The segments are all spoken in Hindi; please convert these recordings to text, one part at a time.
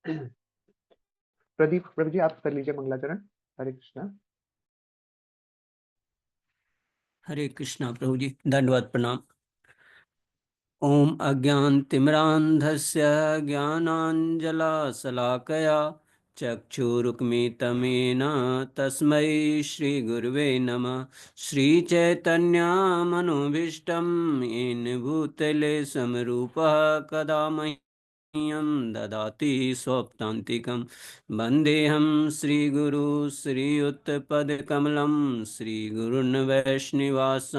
प्रदीप प्रभु जी आप कर लीजिए मंगलाचरण। हरे कृष्णा। हरे कृष्णा प्रभु जी, दंडवत प्रणाम। ओम अज्ञानतिमिरान्धस्य ज्ञानाञ्जनशलाकया चक्षुरुन्मिलितं तस्मै श्रीगुरवे नमः। श्रीचैतन्यमनोभीष्टं येन भूतले स्वरूपः कदा मह्यं ददाति स्वपदान्तिकं। वन्देऽहं श्रीगुरु श्रीयुतपदकमलं श्रीगुरुन् वैष्णवांश्च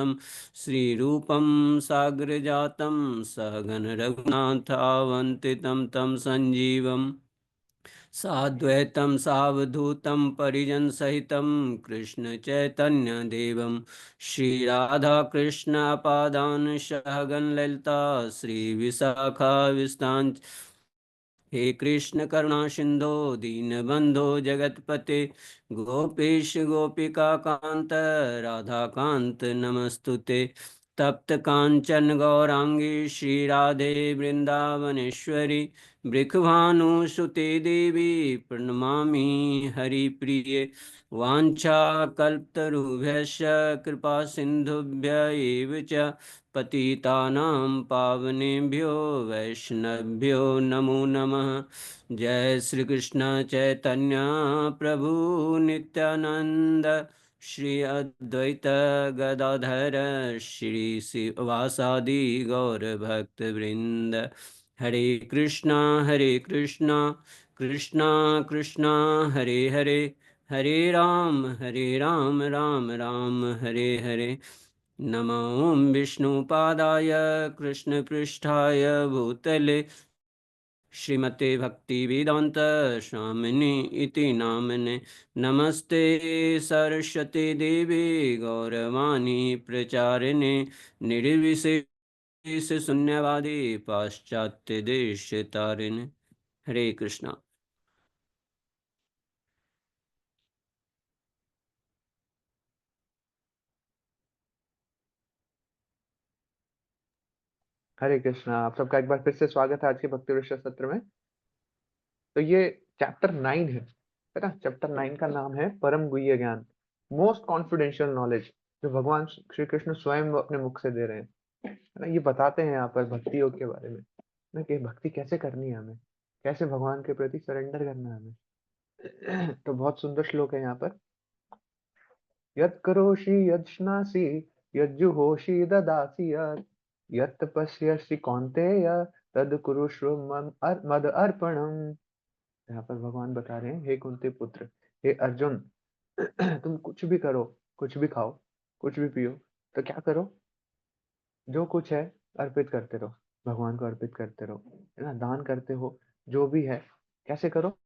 श्रीरूपं साग्रजातं सहगण रघुनाथावन्तितं तं संजीवं साद्वैतं सावधूतं परिजनसहितं कृष्णचैतन्यदेवं श्रीराधाकृष्णपादान् सहगण ललिता श्रीविशाखाविष्टान्। हे कृष्ण करुणा सिंधो दीनबंधो जगतपते गोपेश गोपिका कांत राधा कांत नमस्तुते। तप्त कांचन गौरांगी श्री राधे वृंदावनेश्वरी बृखभानुसुते देवी प्रणमामि हरिप्रिये। वाञ्छाकल्पतरुभ्यश्च कृपा सिन्धुभ्य एव च पतितानां पावनेभ्यो वैष्णवभ्यो नमो नमः। जय श्री कृष्ण चैतन्य प्रभु नित्यानंद श्री अद्वैत गदाधर श्री शिवासादि गौर भक्त वृंद। हरे कृष्णा कृष्णा कृष्णा हरे हरे, हरे राम राम राम हरे हरे। नमो विष्णुपादाय कृष्णपृष्ठाय भूतले श्रीमते भक्तिवेदांत स्वामिनि इति नामने। नमस्ते सरस्वती देवी गौरवाणी प्रचारिणे निर्विशेष शून्यवादी पाश्चात्य देश तारिणे। हरे कृष्णा। हरे कृष्णा। आप सबका एक बार फिर से स्वागत है आज के भक्ति विषय सत्र में। तो ये चैप्टर 9 है ना। चैप्टर 9 का नाम है परम गुह्य ज्ञान, मोस्ट कॉन्फिडेंशियल नॉलेज, जो भगवान श्री कृष्ण स्वयं अपने मुख से दे रहे हैं, है ना। ये बताते हैं यहाँ पर भक्ति योग के बारे में ना, कि भक्ति कैसे करनी है हमें, कैसे भगवान के प्रति सरेंडर करना है हमें। तो बहुत सुंदर श्लोक है यहाँ पर। यत् करोषि यत् श्नासि यत् जुहोषि ददासि यत् यत् तपस्यसि कौन्तेय तद् कुरुष्व मद अर्पणम्। यहाँ पर भगवान बता रहे हैं, हे कुंती पुत्र, हे अर्जुन, तुम कुछ भी करो, कुछ भी खाओ, कुछ भी पियो, तो क्या करो, जो कुछ है अर्पित करते रहो, भगवान को अर्पित करते रहो, है ना। दान करते हो जो भी है, कैसे करो,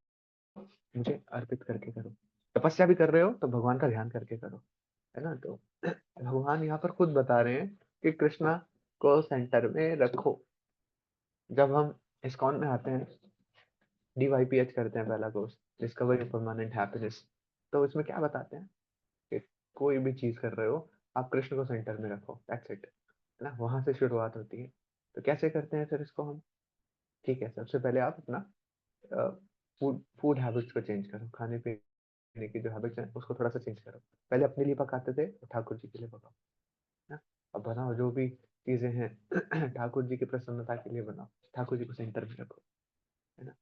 मुझे अर्पित करके करो। तपस्या भी कर रहे हो तो भगवान का ध्यान करके करो, है ना। तो भगवान यहाँ पर खुद बता रहे हैं कि कृष्णा को सेंटर में रखो। जब हम इस्कॉन में आते हैं, DYPH करते हैं, पहला कोर्स डिस्कवरी परमानेंट हैप्पीनेस, तो इसमें क्या बताते हैं कि कोई भी चीज कर रहे हो, आप कृष्ण को सेंटर में रखो, दैट्स इट, है ना। वहां से शुरुआत होती है। तो कैसे करते हैं फिर इसको हम? ठीक है, सबसे पहले आप अपना फूड फूड हैबिट्स को चेंज करो, खाने पीने की जो हैबिट्स है उसको थोड़ा सा चेंज करो। पहले अपने लिए पकाते थे, तो ठाकुर जी के लिए पकाओ ना। अब बनाओ जो भी चीजें हैं, ठाकुर जी की प्रसन्नता के लिए बनाओ, ठाकुर जी को सेंटर में रखो, है ना।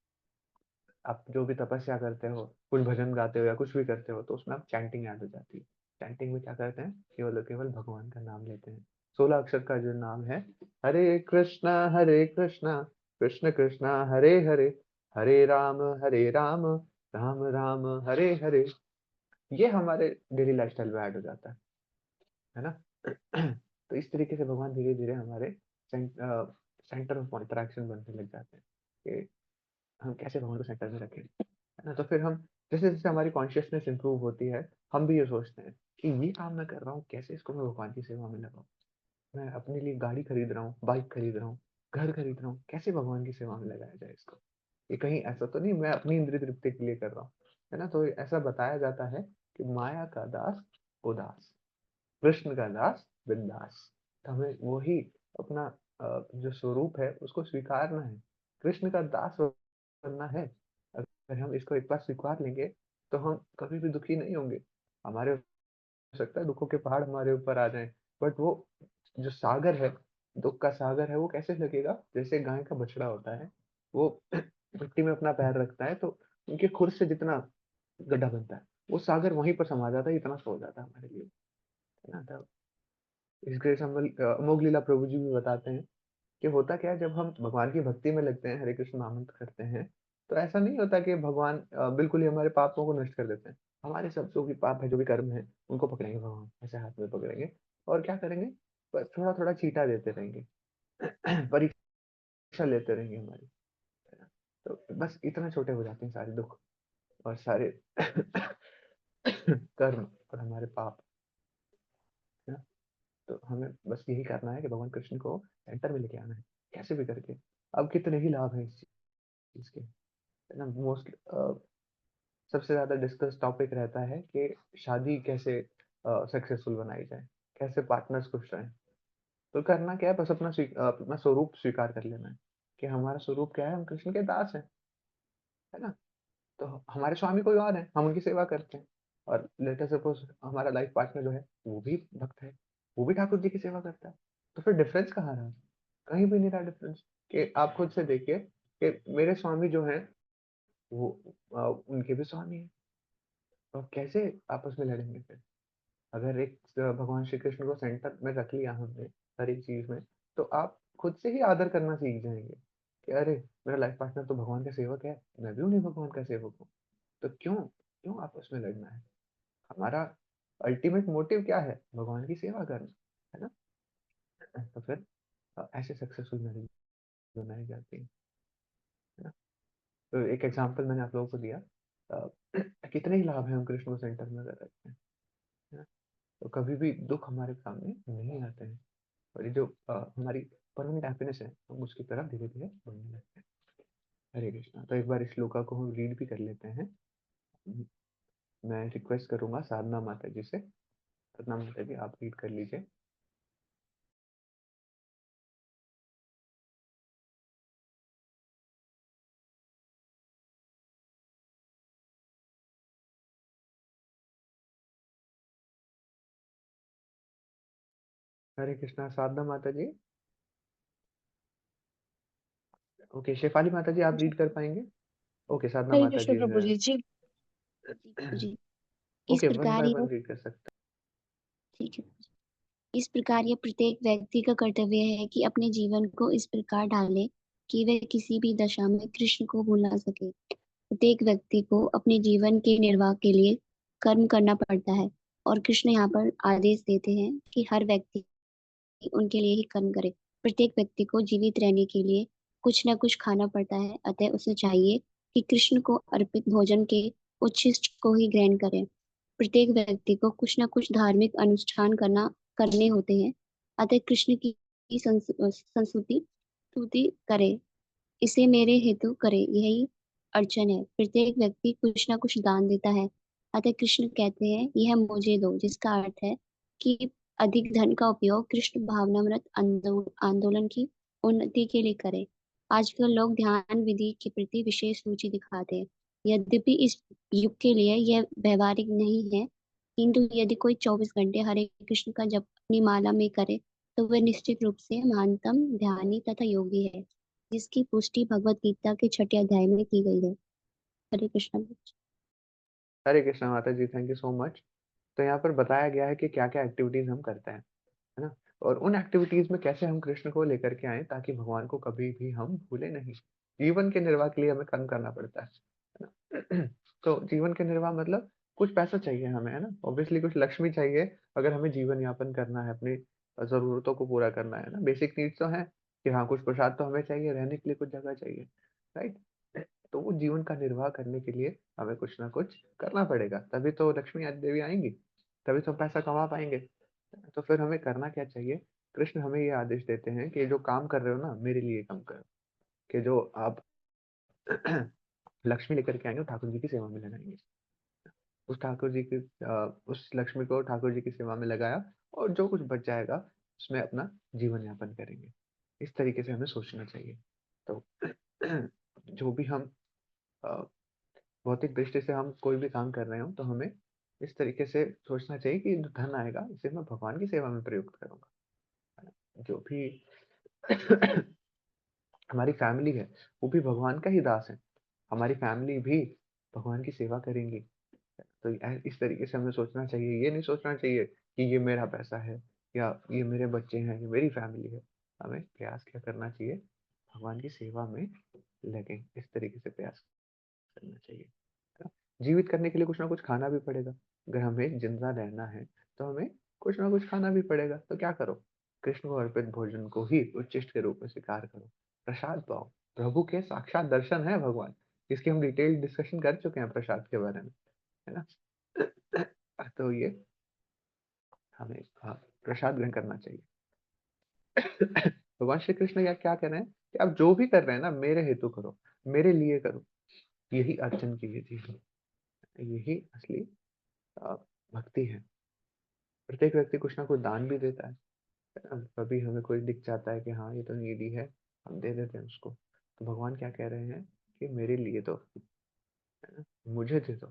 आप जो भी तपस्या करते हो, कुछ भजन गाते हो या कुछ भी करते हो, तो उसमें आप चैंटिंग ऐड हो जाती है। चैंटिंग में क्या करते हैं, केवल केवल भगवान का नाम लेते हैं। 16 अक्षर का जो नाम है, हरे कृष्णा कृष्ण कृष्णा हरे हरे, हरे राम राम राम हरे हरे। ये हमारे डेली लाइफस्टाइल में ऐड हो जाता है ना। तो इस तरीके से भगवान धीरे धीरे हमारे सेंटर ऑफ इंटरेक्शन बनने लग जाते हैं कि हम कैसे भगवान को सेंटर में रखें, है ना। तो फिर हम जैसे जैसे हमारी कॉन्शियसनेस इंप्रूव होती है, हम भी ये सोचते हैं कि ये काम मैं कर रहा हूँ, कैसे इसको मैं भगवान की सेवा में लगाऊं। मैं अपने लिए गाड़ी खरीद रहा हूँ, बाइक खरीद रहा हूँ, घर खरीद रहा हूँ, कैसे भगवान की सेवा में लगाया जाए इसको। ये कहीं ऐसा तो नहीं मैं अपनी इंद्रिय तृप्ति के लिए कर रहा हूँ, है ना। तो ऐसा बताया जाता है कि माया का दास उदास, कृष्ण का दास बिंदास। तो हमें वही अपना जो स्वरूप है उसको स्वीकारना है, कृष्ण का दास बनना है। अगर हम इसको एक बार स्वीकार लेंगे तो हम कभी भी दुखी नहीं होंगे। हमारे हो सकता है दुखों के पहाड़ हमारे ऊपर आ जाएं, बट वो जो सागर है, दुख का सागर है, वो कैसे लगेगा? जैसे गाय का बछड़ा होता है, वो मिट्टी में अपना पैर रखता है तो उनके खुर से जितना गड्ढा बनता है, वो सागर वहीं पर समा जाता है, इतना सो जाता है हमारे लिए, है ना? तो इस ग्रेस अमोघ लीला प्रभु जी भी बताते हैं कि होता क्या है, जब हम भगवान की भक्ति में लगते हैं, हरे कृष्ण महामंत्र करते हैं, तो ऐसा नहीं होता कि भगवान बिल्कुल ही हमारे पापों को नष्ट कर देते हैं। हमारे सब जो भी पाप है, जो भी कर्म है, उनको पकड़ेंगे भगवान, ऐसे हाथ में पकड़ेंगे और क्या करेंगे? बस थोड़ा थोड़ा चीटा देते रहेंगे, परीक्षा लेते रहेंगे हमारी, है ना? तो बस इतना छोटे हो जाते हैं सारे दुख और सारे कर्म और हमारे पाप, है ना? तो हमें बस यही करना है कि भगवान कृष्ण को सेंटर में लेके आना है, कैसे भी करके। अब कितने ही लाभ है इस चीज के, है ना? मोस्ट सबसे ज्यादा डिस्कस टॉपिक रहता है कि शादी कैसे सक्सेसफुल बनाई जाए, कैसे पार्टनर्स खुश रहें। तो करना क्या है? बस अपना स्वरूप स्वीकार कर लेना है कि हमारा स्वरूप क्या है, हम कृष्ण के दास हैं, है ना? तो हमारे स्वामी कोई और है, हम उनकी सेवा करते हैं। और लेटर सपोज हमारा लाइफ पार्टनर जो है वो भी भक्त है, वो भी ठाकुर जी की सेवा करता है। तो फिर डिफरेंस कहाँ रहा? कहीं भी नहीं रहा डिफरेंस। कि आप खुद से देखिए कि मेरे स्वामी जो है वो उनके भी स्वामी है, तो कैसे आपस में लड़ेंगे फिर? अगर एक भगवान श्री कृष्ण को सेंटर में रख लिया हमने हर एक चीज में, तो आप खुद से ही आदर करना सीख जाएंगे कि अरे, मेरा लाइफ पार्टनर तो भगवान का सेवक है, मैं भी उन्हीं भगवान का सेवक हूँ। तो क्यों क्यों आपस में लड़ना है? हमारा अल्टीमेट मोटिव क्या है? भगवान की सेवा करना, है ना? तो फिर ऐसे सक्सेसफुल मैरिज बनाई जाती है ना? तो एक एग्जांपल मैंने आप लोगों को दिया। अ, कितने ही लाभ हैं हम कृष्ण को सेंटर में अगर रखते हैं, है ना? तो कभी भी दुख हमारे सामने नहीं आते हैं। और ये जो हमारी परमानेंट हैप्पीनेस है, हम उसकी तरफ धीरे धीरे बढ़ने लगते हैं। हरे कृष्णा। तो एक बार इस श्लोका को हम रीड भी कर लेते हैं। मैं रिक्वेस्ट करूंगा साधना माता जी से, साधना माता जी आप रीड कर लीजिए। हरे कृष्णा साधना माता जी। ओके, शेफाली माता जी आप जी रीड कर पाएंगे? ओके, साधना हरे माता कृष्ण जी प्रभु है। जी जी जी प्रभु जी। इस ओके, वन प्रकार बाय यह वन रीड कर सकते ठीक है। इस प्रकार यह प्रत्येक व्यक्ति का कर्तव्य है कि अपने जीवन को इस प्रकार ढाले कि वह किसी भी दशा में कृष्ण को भूल ना सके। प्रत्येक व्यक्ति को अपने जीवन के निर्वाह के लिए कर्म करना पड़ता है और कृष्ण यहाँ पर आदेश देते हैं कि हर व्यक्ति उनके लिए ही कर्म करे। प्रत्येक व्यक्ति को जीवित रहने के लिए कुछ न कुछ खाना पड़ता है, अतः उसे चाहिए कि कृष्ण को अर्पित भोजन के उच्छिष्ट को ही ग्रहण करे। प्रत्येक व्यक्ति को कुछ न कुछ धार्मिक अनुष्ठान करने होते हैं, अतः कृष्ण की संस्तुति स्तुति करे, इसे मेरे हेतु करे, यही अड़चन है। प्रत्येक व्यक्ति कुछ न कुछ दान देता है, अतः कृष्ण कहते हैं यह मुझे दो, जिसका अर्थ है कि अधिक धन का उपयोग कृष्ण भावनामृत आंदोलन की उन्नति के लिए करें। आजकल लोग ध्यान विधि के प्रति विशेष रुचि दिखाते हैं, यद्यपि इस युग के लिए यह व्यवहारिक नहीं है, किंतु यदि कोई 24 घंटे हरे कृष्ण का जप अपनी माला में करे तो वह निश्चित रूप से महानतम ध्यानी तथा योगी है, जिसकी पुष्टि भगवत गीता के 6 अध्याय में की गई है। हरे कृष्ण। हैं। हरे कृष्णा माता जी, थैंक यू सो मच। तो यहाँ पर बताया गया है कि क्या क्या एक्टिविटीज हम करते हैं, है ना? और उन एक्टिविटीज में कैसे हम कृष्ण को लेकर के आए ताकि भगवान को कभी भी हम भूले नहीं। जीवन के निर्वाह के लिए हमें कर्म करना पड़ता है ना? तो जीवन के निर्वाह मतलब कुछ पैसा चाहिए हमें, है ना? ऑब्वियसली कुछ लक्ष्मी चाहिए अगर हमें जीवन यापन करना है, अपनी जरूरतों को पूरा करना है ना। बेसिक नीड्स तो है कि हाँ, कुछ प्रसाद तो हमें चाहिए, रहने के लिए कुछ जगह चाहिए, राइट? तो वो जीवन का निर्वाह करने के लिए हमें कुछ ना कुछ करना पड़ेगा, तभी तो लक्ष्मी आदि देवी आएंगी, तभी तो हम पैसा कमा पाएंगे। तो फिर हमें करना क्या चाहिए? कृष्ण हमें ये आदेश देते हैं कि जो काम कर रहे हो ना, मेरे लिए काम करो। कि जो आप लक्ष्मी लेकर के आएंगे वो ठाकुर जी की सेवा में लगाएंगे। उस ठाकुर जी की उस लक्ष्मी को ठाकुर जी की सेवा में लगाया, और जो कुछ बच जाएगा उसमें अपना जीवन यापन करेंगे। इस तरीके से हमें सोचना चाहिए। तो जो भी हम भौतिक दृष्टि से हम कोई भी काम कर रहे हो तो हमें इस तरीके से सोचना चाहिए कि जो धन आएगा इसे मैं भगवान की सेवा में प्रयुक्त करूंगा, है ना? जो भी हमारी फैमिली है वो भी भगवान का ही दास है, हमारी फैमिली भी भगवान की सेवा करेंगी। तो इस तरीके से हमें सोचना चाहिए, ये नहीं सोचना चाहिए कि ये मेरा पैसा है या ये मेरे बच्चे हैं, ये मेरी फैमिली है। हमें प्रयास क्या करना चाहिए, भगवान की सेवा में लगे, इस तरीके से प्रयास करना चाहिए, है ना? जीवित करने के लिए कुछ ना कुछ खाना भी पड़ेगा, अगर हमें जिंदा रहना है तो हमें कुछ ना कुछ खाना भी पड़ेगा, तो क्या करो, कृष्ण को अर्पित भोजन को ही उच्चिष्ट के रूप में स्वीकार करो, प्रसाद पाओ। प्रभु के साक्षात दर्शन है भगवान, इसकी हम डिटेल डिस्कशन कर चुके हैं प्रसाद के बारे में, है ना? तो ये हमें प्रसाद ग्रहण करना चाहिए। भगवान श्री कृष्ण क्या क्या कह रहे हैं कि आप जो भी कर रहे हैं ना मेरे हेतु करो, मेरे लिए करो, यही अर्चन की विधि है, यही असली अ, भक्ति है। प्रत्येक व्यक्ति कुछ ना कुछ दान भी देता है ना? कभी हमें कोई दिख जाता है कि हाँ ये तो नीडी है, हम दे देते हैं उसको, तो भगवान क्या कह रहे हैं कि मेरे लिए दो, है ना? मुझे दे दो।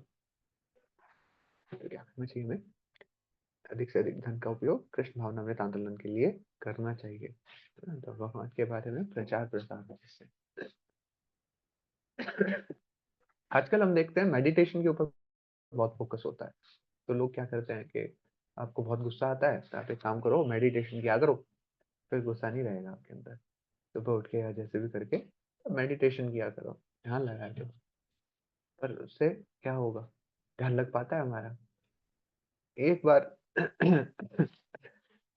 तो क्या करना चाहिए हमें, अधिक से अधिक धन का उपयोग कृष्ण भावनामृत आंदोलन के लिए करना चाहिए, है ना? तो भगवान के बारे में प्रचार प्रसार है जिससे आजकल हम देखते हैं मेडिटेशन के ऊपर बहुत फोकस होता है, तो लोग क्या करते हैं कि आपको बहुत गुस्सा आता है तो आप एक काम करो, मेडिटेशन किया करो, फिर गुस्सा नहीं रहेगा आपके अंदर। सुबह उठ के या जैसे भी करके मेडिटेशन किया करो, ध्यान लगा के, पर उससे क्या होगा, ध्यान लग पाता है हमारा? एक बार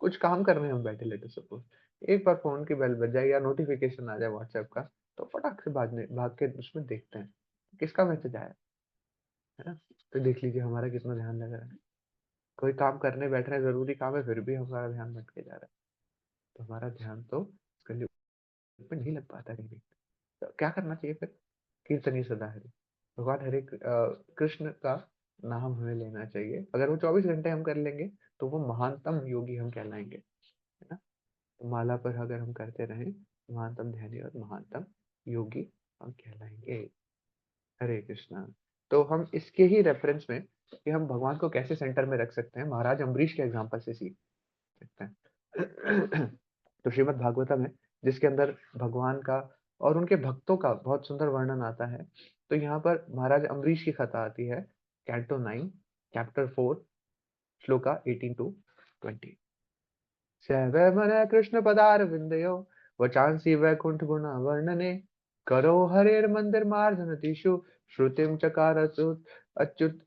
कुछ काम कर रहे हैं हम बैठे लेटे सपोज, एक बार फोन की बेल बज जाए या नोटिफिकेशन आ जाए व्हाट्सएप का, तो फटाक से भाग के उसमें देखते हैं किसका मैसेज आया, है ना? तो देख लीजिए हमारा कितना ध्यान लग रहा है, कोई काम करने बैठ रहे हैं, जरूरी काम है, फिर भी हमारा ध्यान भटके जा रहा है, तो हमारा ध्यान तो कलयुग में नहीं लग पाता कहीं भी। तो क्या करना चाहिए फिर, कीर्तनीय सदा हरे, भगवान कृष्ण का नाम हमें लेना चाहिए, अगर वो 24 घंटे हम कर लेंगे तो वो महानतम योगी हम कहलाएंगे, है ना? तो माला पर अगर हम करते रहें, महानतम ध्यानी और महानतम योगी हम कहलाएंगे। हरे कृष्णा। तो हम इसके ही रेफरेंस में कि हम भगवान को कैसे सेंटर में रख सकते हैं, महाराज अम्बरीश के एग्जाम्पल से सीख सकते हैं। तो श्रीमद् भागवतम है जिसके अंदर भगवान का और उनके भक्तों का बहुत सुंदर वर्णन आता है, तो यहाँ पर महाराज अम्बरीश की कथा आती है, कैंटो 9 चैप्टर 4 श्लोका 18 to 20। सेवमन कृष्ण पदार विंदयो वचांसी वैकुंठ गुण वर्णने करो हरेर मंदिर मार्जनतीषु श्रुतिम चकार अच्युत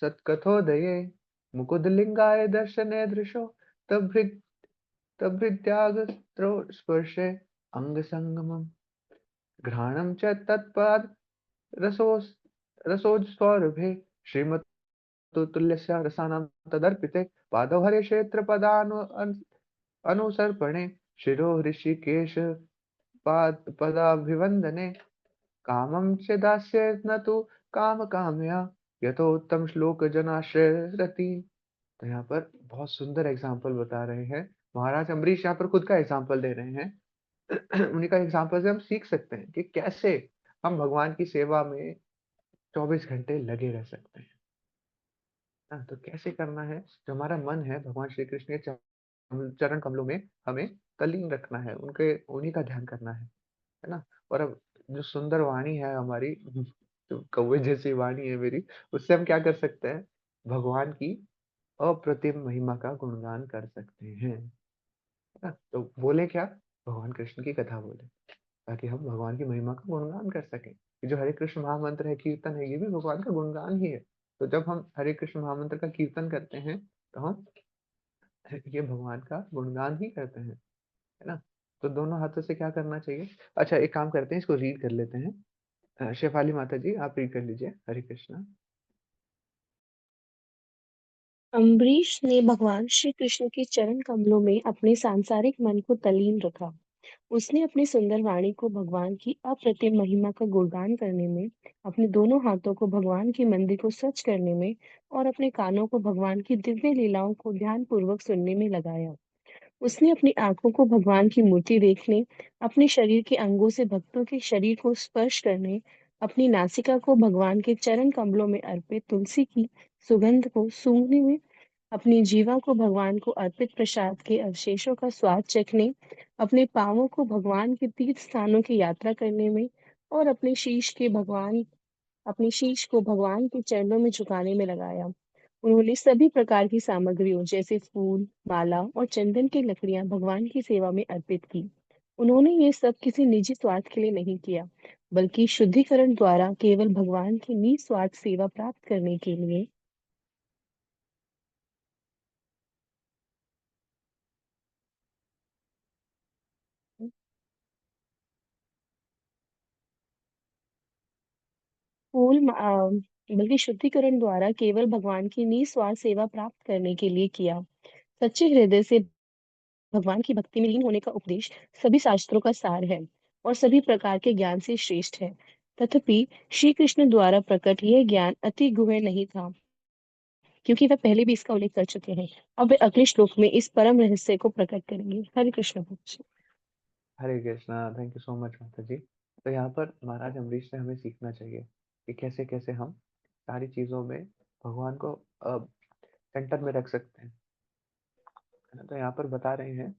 सत्कथोदये मुकुद लिंगाय दर्शने दृशो तभृग तभृत्याग स्पर्शे अंग संगमम घ्राणम च तत्पाद रसोस रसोजस्वरभे श्रीमतो तुल्यस्य रसानां तदर्पिते पादौ हरे क्षेत्र अनुसर्पणे शिरो ऋषिकेश पदाभिवंदने कामं च दास्येत् न तु काम कामया यथोत्तम श्लोक जनाश्रय रति। तो यहाँ पर बहुत सुंदर एग्जाम्पल बता रहे हैं महाराज अम्बरीश, यहाँ पर खुद का एग्जाम्पल दे रहे हैं। उन्हीं का एग्जाम्पल से हम सीख सकते हैं कि कैसे हम भगवान की सेवा में 24 घंटे लगे रह सकते हैं। हाँ, तो कैसे करना है, जो हमारा मन है भगवान श्री कृष्ण के चरण कमलों में हमें तल्लीन रखना है, उनके उन्हीं का ध्यान करना है ना? और अब जो सुंदर वाणी है हमारी, जो कौवे जैसी वाणी है मेरी, उससे हम क्या कर सकते हैं, भगवान की अप्रतिम महिमा का गुणगान कर सकते हैं, है ना? तो बोले क्या, भगवान कृष्ण की कथा बोले, ताकि हम भगवान की महिमा का गुणगान कर सकें। ये जो हरे कृष्ण महामंत्र है, कीर्तन है, ये भी भगवान का गुणगान ही है। तो जब हम हरे कृष्ण महामंत्र का कीर्तन करते हैं तो हम ये भगवान का गुणगान ही करते हैं, है ना? तो दोनों हाथों से क्या करना चाहिए, अच्छा एक काम करते हैं, इसको रीड कर लेते हैं। शेफाली माता जी आप रीड कर लीजिए, हरे कृष्णा। अम्बरीश ने भगवान श्री कृष्ण के चरण कमलों में अपने सांसारिक मन को तल्लीन रखा। उसने अपनी सुंदर वाणी को भगवान की अप्रतिम महिमा का गुणगान करने में, अपने दोनों हाथों को भगवान के मंदिर को स्वच्छ करने में और अपने कानों को भगवान की दिव्य लीलाओं को ध्यानपूर्वक सुनने में लगाया। उसने अपनी आंखों को भगवान की मूर्ति देखने, अपने शरीर के अंगों से भक्तों के शरीर को स्पर्श करने अपनी नासिका को भगवान के चरण कमलों में अर्पित तुलसी की सुगंध को सूंघने में, अपनी जीवा को भगवान को अर्पित प्रसाद के अवशेषों का स्वाद चखने, अपने पांवों को भगवान के तीर्थ स्थानों की यात्रा करने में और अपने शीश को भगवान के चरणों में झुकाने में लगाया। उन्होंने सभी प्रकार की सामग्रियों जैसे फूल, माला और चंदन की लकड़ियां भगवान की सेवा में अर्पित की। उन्होंने ये सब किसी निजी स्वार्थ के लिए नहीं किया, बल्कि शुद्धिकरण द्वारा केवल भगवान की निस्वार्थ सेवा प्राप्त करने के लिए। बल्कि शुद्धिकरण द्वारा केवल भगवान की निस्वार्थ सेवा प्राप्त करने के लिए किया। सच्चे हृदय से भगवान की भक्ति में लीन होने का उपदेश सभी शास्त्रों का सार है और सभी प्रकार के ज्ञान से श्रेष्ठ है। तथापि श्री कृष्ण द्वारा प्रकट यह ज्ञान अति गुह्य नहीं था, क्योंकि वह पहले भी इसका उल्लेख कर चुके हैं। अब वे अगले श्लोक में इस परम रहस्य को प्रकट करेंगे। हरे कृष्ण भक्त। Hare Krishna. Thank you so much माता जी। तो यहाँ पर महाराज अम्बरीश से हमें सीखना चाहिए कि कैसे कैसे हम सारी चीजों में भगवान को सेंटर में रख सकते हैं, है ना। तो यहाँ पर बता रहे हैं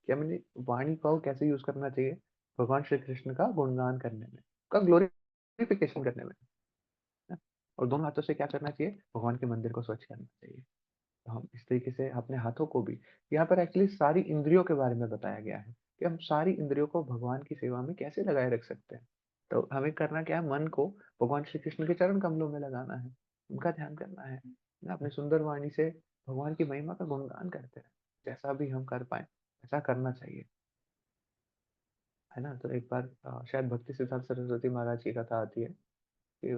कि हमें वाणी को कैसे यूज करना चाहिए भगवान श्री कृष्ण का गुणगान करने में, का ग्लोरिफिकेशन करने में, है। और दोनों हाथों से क्या करना चाहिए, भगवान के मंदिर को स्वच्छ करना चाहिए। तो हम इस तरीके से अपने हाथों को भी, यहाँ पर एक्चुअली सारी इंद्रियों के बारे में बताया गया है कि हम सारी इंद्रियों को भगवान की सेवा में कैसे लगाए रख सकते हैं। तो हमें करना क्या है, मन को भगवान श्री कृष्ण के चरण कमलों में लगाना है, उनका ध्यान करना है ना। अपनी सुंदर वाणी से भगवान की महिमा का गुणगान करते हैं, जैसा भी हम कर पाए ऐसा करना चाहिए, है ना। तो एक बार शायद भक्ति सिद्धार्थ सरस्वती महाराज की कथा आती है कि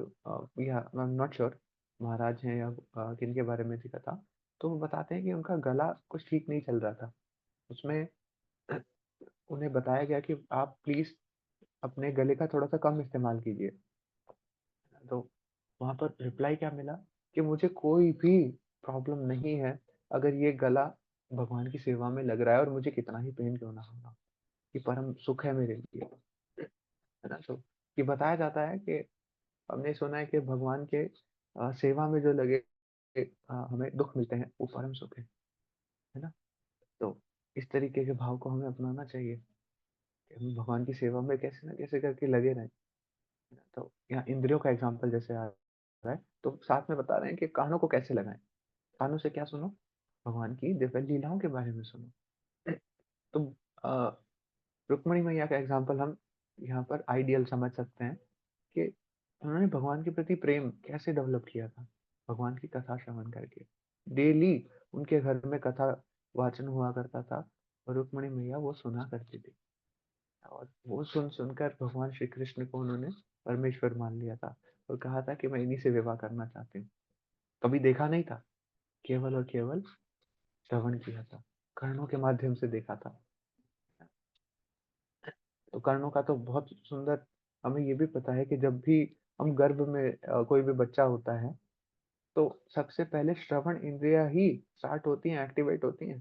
या आई एम नॉट श्योर महाराज हैं या किनके बारे में थी कथा। तो वो बताते हैं कि उनका गला कुछ ठीक नहीं चल रहा था। उसमें उन्हें बताया गया कि आप प्लीज अपने गले का थोड़ा सा कम इस्तेमाल कीजिए। तो वहां पर रिप्लाई क्या मिला कि मुझे कोई भी प्रॉब्लम नहीं है अगर ये गला भगवान की सेवा में लग रहा है और मुझे कितना ही पेन क्यों ना होगा, ये परम सुख है मेरे लिए, है ना। तो ये बताया जाता है कि हमने सुना है कि भगवान के सेवा में जो लगे हमें दुख मिलते हैं वो परम सुख है ना। तो इस तरीके के भाव को हमें अपनाना चाहिए कि हम भगवान की सेवा में कैसे ना कैसे करके लगे रहें। तो यहाँ इंद्रियों का एग्जाम्पल जैसे आ रहा है, तो साथ में बता रहे हैं कि कानों को कैसे लगाएं। कानों से क्या सुनो, भगवान की दिव्य लीलाओं के बारे में सुनो। तो अ, रुक्मणी मैया का एग्जाम्पल हम यहाँ पर आइडियल समझ सकते हैं कि उन्होंने भगवान के प्रति प्रेम कैसे डेवलप किया था, भगवान की कथा श्रवण करके। डेली उनके घर में कथा वाचन हुआ करता था और रुक्मणी मैया वो सुना करती थी, और वो सुन सुनकर भगवान श्री कृष्ण को उन्होंने परमेश्वर मान लिया था और कहा था कि मैं इन्हीं से विवाह करना चाहती हूँ। कभी देखा नहीं था, केवल और केवल श्रवण किया था, कर्णों के माध्यम से देखा था। तो कर्णों का तो बहुत सुंदर, हमें ये भी पता है कि जब भी हम गर्भ में कोई भी बच्चा होता है तो सबसे पहले श्रवण इंद्रियां ही स्टार्ट होती हैं, एक्टिवेट होती हैं,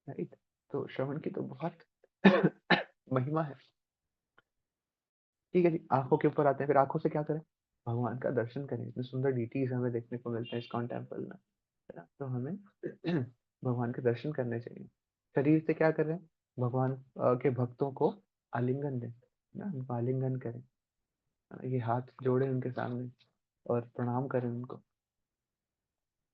राइट। तो श्रवण की तो बहुत महिमा है। ठीक है जी, आंखों के ऊपर आते हैं। फिर आंखों से क्या करें, भगवान का दर्शन करें। इतने सुंदर डीटीज हमें देखने को मिलते हैं इस्कॉन टेम्पल में, है ना। तो हमें भगवान के दर्शन करने चाहिए। शरीर से क्या करें, भगवान के भक्तों को आलिंगन दें, है ना, उनको आलिंगन करें, ये हाथ जोड़े उनके सामने और प्रणाम करें उनको।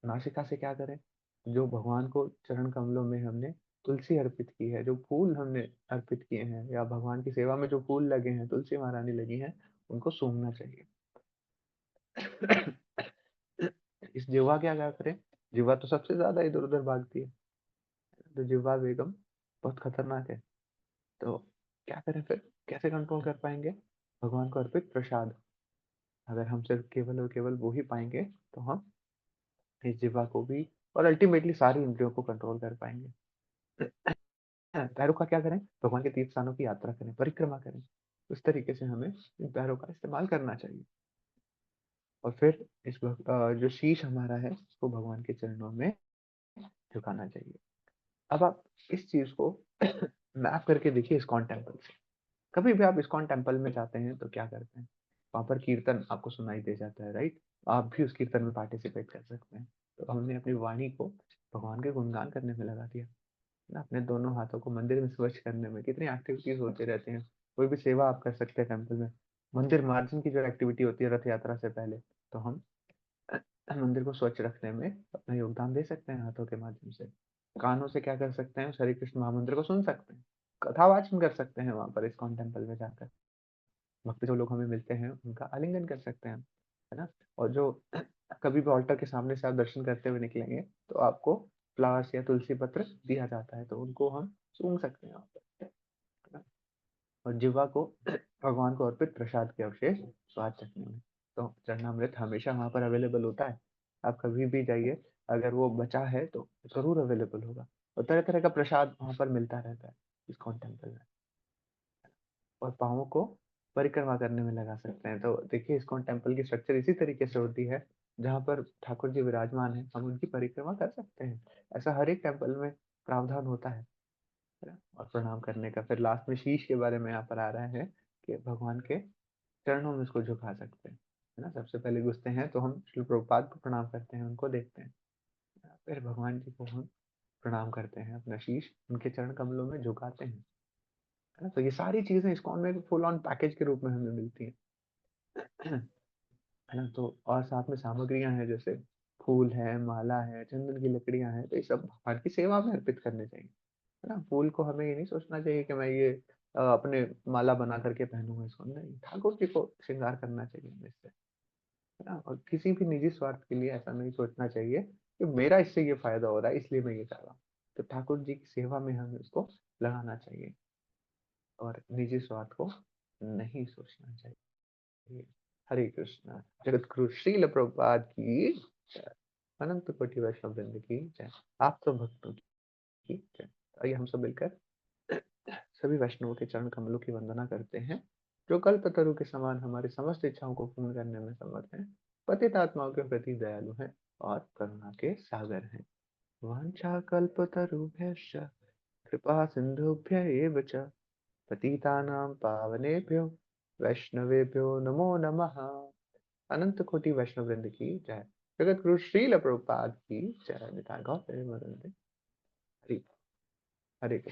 नासिका से क्या करें, जो भगवान को चरण कमलों में हमने तुलसी अर्पित की है, जो फूल हमने अर्पित किए हैं या भगवान की सेवा में जो फूल लगे हैं, तुलसी महारानी लगी हैं, उनको सूंघना चाहिए। इस जिह्वा क्या क्या करें, जिह्वा तो सबसे ज्यादा इधर उधर भागती है, तो जिह्वा बेगम बहुत खतरनाक है। तो क्या करें फिर, कैसे कंट्रोल कर पाएंगे, भगवान को अर्पित प्रसाद, अगर हम सिर्फ केवल और केवल वो ही पाएंगे तो हम इस जिह्वा को भी और अल्टीमेटली सारी इंद्रियों को कंट्रोल कर पाएंगे। पैरों का क्या करें, भगवान के तीर्थ स्थानों की यात्रा करें, परिक्रमा करें। उस तरीके से हमें इन पैरों का इस्तेमाल करना चाहिए। और फिर जो शीश हमारा है उसको भगवान के चरणों में झुकाना चाहिए। अब आप इस चीज को मैप करके देखिए इस्कॉन टेम्पल से, कभी भी आप इस्कॉन टेम्पल में जाते हैं तो क्या करते हैं, वहां पर कीर्तन आपको सुनाई दे जाता है, राइट? आप भी उस कीर्तन में पार्टिसिपेट कर सकते हैं। तो हमने अपनी वाणी को भगवान के गुणगान करने में लगा दिया ना, अपने दोनों हाथों को मंदिर में स्वच्छ करने में। कितनी एक्टिविटीज होते रहते हैं, कोई भी सेवा आप कर सकते हैं टेम्पल में। मंदिर मार्जिन की जो एक्टिविटी होती है रथ यात्रा से पहले, तो हम मंदिर को स्वच्छ रखने में अपना योगदान दे सकते हैं हाथों के माध्यम से। कानों से क्या कर सकते हैं, हरे कृष्ण महामंत्र को सुन सकते हैं, कथा वाचन कर सकते हैं वहां पर इस्कॉन टेम्पल में जाकर। भक्त जो लोग हमें मिलते हैं उनका आलिंगन कर सकते हैं, है ना? और जो कभी भी ऑल्टर के सामने से आप दर्शन करते हुए निकलेंगे तो आपको फ्लावर्स या तुलसी पत्र दिया जाता है, तो उनको हम सूंघ सकते हैं वहाँ पर, है ना? और जिह्वा को भगवान को अर्पित प्रसाद के अवशेष स्वाद चखने में। तो चरणामृत हमेशा वहाँ पर अवेलेबल होता है, आप कभी भी जाइए, अगर वो बचा है तो जरूर अवेलेबल होगा। और तरह तरह का प्रसाद वहाँ पर मिलता रहता है इस्कॉन टेम्पल में। और पाँवों को परिक्रमा करने में लगा सकते हैं। तो देखिए इस्कॉन टेम्पल की स्ट्रक्चर इसी तरीके से होती है, जहाँ पर ठाकुर जी विराजमान है हम उनकी परिक्रमा कर सकते हैं। ऐसा हर एक टेम्पल में प्रावधान होता है ना? और प्रणाम करने का फिर लास्ट में शीश के बारे में यहाँ पर आ रहा है कि भगवान के चरणों में उसको झुका सकते हैं, है ना? सबसे पहले घुसते हैं तो हम श्री प्रभुपाद को प्रणाम करते हैं, उनको देखते हैं, फिर भगवान जी को हम प्रणाम करते हैं, अपना शीश उनके चरण कमलों में झुकाते हैं, है ना? तो ये सारी चीजें इस्कॉन में फुल ऑन पैकेज के रूप में हमें मिलती हैं, है ना? तो और साथ में सामग्रियां हैं, जैसे फूल है, माला है, चंदन की लकड़ियां हैं, तो ये सब भगवान की सेवा में अर्पित करने चाहिए, है ना? फूल को हमें ये नहीं सोचना चाहिए कि मैं ये अपने माला बना करके पहनूंगा इसको, नहीं, ठाकुर जी को श्रृंगार करना चाहिए हमें इससे, है ना? और किसी भी निजी स्वार्थ के लिए ऐसा नहीं सोचना चाहिए कि मेरा इससे ये फायदा हो रहा है इसलिए मैं ये कर रहा हूँ। तो ठाकुर जी की सेवा में हमें उसको लगाना चाहिए और निजी स्वार्थ को नहीं सोचना चाहिए। हरे कृष्णा। जगत गुरु श्रील प्रभुपाद की जय। अनंत कोटि वैष्णव वृंद की जय। आप तो भक्तों की जय। आइए हम सब मिलकर सभी वैष्णवों के चरण कमलों की वंदना करते हैं, जो कल्पतरु के समान हमारी समस्त इच्छाओं को पूर्ण करने में समर्थ हैं, पतित आत्माओं के प्रति दयालु हैं और करुणा के सागर हैं। वांछा कल्पतरुभ्यश्च कृपा सिंधुभ्य एव च पतितानां पावनेभ्यो वैष्णवेभ्यो नमो नमः। अनंत कोटि वैष्णव वृंद की जय। जगत गुरु श्रील प्रभुपाद की जय। निताय गौर प्रेमानंद। हरि हरे कृष्ण।